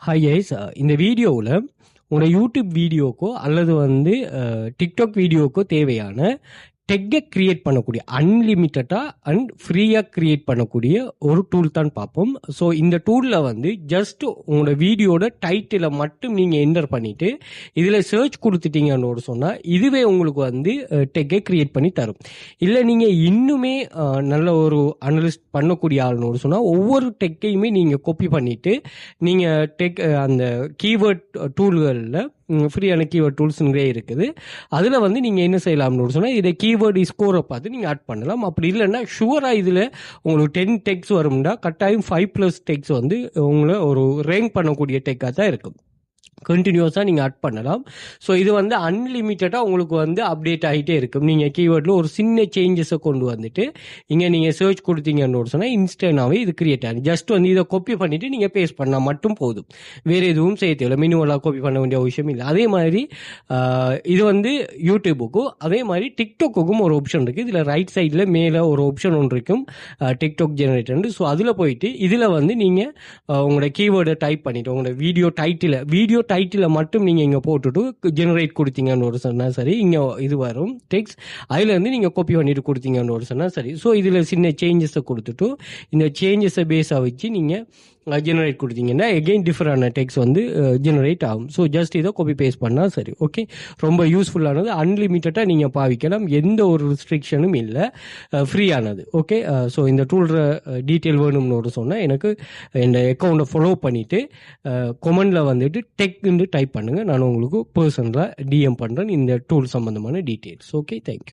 Hi guys, இந்த வீடியோவில் உங்களோட யூடியூப் வீடியோக்கோ அல்லது டிக்டாக் வீடியோக்கோ தேவையான டெக்கை கிரியேட் பண்ணக்கூடிய அன்லிமிட்டடாக அண்ட் ஃப்ரீயாக கிரியேட் பண்ணக்கூடிய ஒரு டூல் தான் பார்ப்போம். ஸோ இந்த டூலில் ஜஸ்ட் உங்களோட வீடியோட டைட்டிலை மட்டும் நீங்கள் என்டர் பண்ணிவிட்டு இதில் சர்ச் கொடுத்துட்டீங்கன்னு சொன்னால் இதுவே உங்களுக்கு டெக்கை கிரியேட் பண்ணி தரும். இல்லை நீங்கள் இன்னுமே நல்ல ஒரு அனலிஸ்ட் பண்ணக்கூடிய ஆள்னு சொன்னால் ஒவ்வொரு டெக்கையுமே நீங்கள் காப்பி பண்ணிவிட்டு நீங்கள் அந்த கீவேர்ட் டூல்களில் ஃப்ரீயான கீவேர்ட் டூல்ஸ் நிறைய இருக்குது. அதில் நீங்கள் என்ன செய்யலாம்னு சொன்னால் இதை கீவேர்டு ஸ்கோரை பார்த்து நீங்கள் ஆட் பண்ணலாம். அப்படி இல்லைன்னா ஷுவராக இதில் உங்களுக்கு 10 டெக்ஸ் வரும்னா கட்டாயம் 5+ டெக்ஸ் உங்களை ஒரு ரேங்க் பண்ணக்கூடிய டெக்காக தான் இருக்கும். கண்டினியூஸாக நீங்கள் ஆட் பண்ணலாம். ஸோ இது அன்லிமிட்டடாக உங்களுக்கு அப்டேட் ஆகிட்டே இருக்கும். நீங்கள் கீவேர்டில் ஒரு சின்ன சேஞ்சஸை கொண்டு வந்துட்டு இங்கே நீங்கள் சர்ச் கொடுத்தீங்கன்னு சொன்னால் இன்ஸ்டன்டாகவே இது கிரியேட் ஆகும். ஜஸ்ட் இதை காப்பி பண்ணிவிட்டு நீங்கள் பேஸ்ட் பண்ணால் மட்டும் போதும். வேறு எதுவும் செய்ய தேவையில்லை. மினிமலாக காப்பி பண்ண வேண்டிய விஷயம் இல்லை. அதே மாதிரி இது யூடியூபுக்கும் அதே மாதிரி டிக்டாக்குக்கும் ஒரு ஆப்ஷன் இருக்குது. இதில் ரைட் சைடில் மேலே ஒரு ஆப்ஷன் ஒன்று இருக்கும், டிக்டாக் ஜெனரேட்டர். ஸோ அதில் போயிட்டு இதில் நீங்கள் உங்களோட கீவேர்டை டைப் பண்ணிவிட்டு உங்களோட வீடியோ டைட்டிலை மட்டும் நீங்கள் இங்கே போட்டுட்டு ஜெனரேட் கொடுத்தீங்கன்னு சொன்னால் சரி, இங்கே இது வரும் டெக்ஸ்ட். அதுலேருந்து நீங்கள் காப்பி பண்ணிட்டு கொடுத்தீங்கன்னு சொன்னால் சரி. ஸோ இதில் சின்ன சேஞ்சஸை கொடுத்துட்டு இந்த சேஞ்சஸை பேஸாக வச்சு நீங்கள் ஜெனரேட் கொடுத்தீங்கன்னா எகெயின் டிஃபரான டெக்ஸ்ட் ஜெனரேட் ஆகும். ஸோ ஜஸ்ட் இதை காப்பி பேஸ்ட் பண்ணால் சரி. ஓகே, ரொம்ப யூஸ்ஃபுல்லானது. அன்லிமிட்டடாக நீங்கள் பாவிக்கலாம். எந்த ஒரு ரெஸ்ட்ரிக்ஷனும் இல்லை, ஃப்ரீயானது. ஓகே, ஸோ இந்த டூல்ற டீட்டெயில் வேணும்னு சொன்னால் எனக்கு இந்த அக்கௌண்ட்டை ஃபாலோ பண்ணிவிட்டு கொமெண்டில் டெக்னு டைப் பண்ணுங்கள். நான் உங்களுக்கு பர்சனலாக டிஎம் பண்ணுறேன் இந்த டூல் சம்மந்தமான டீட்டெயில்ஸ். Okay, thank you.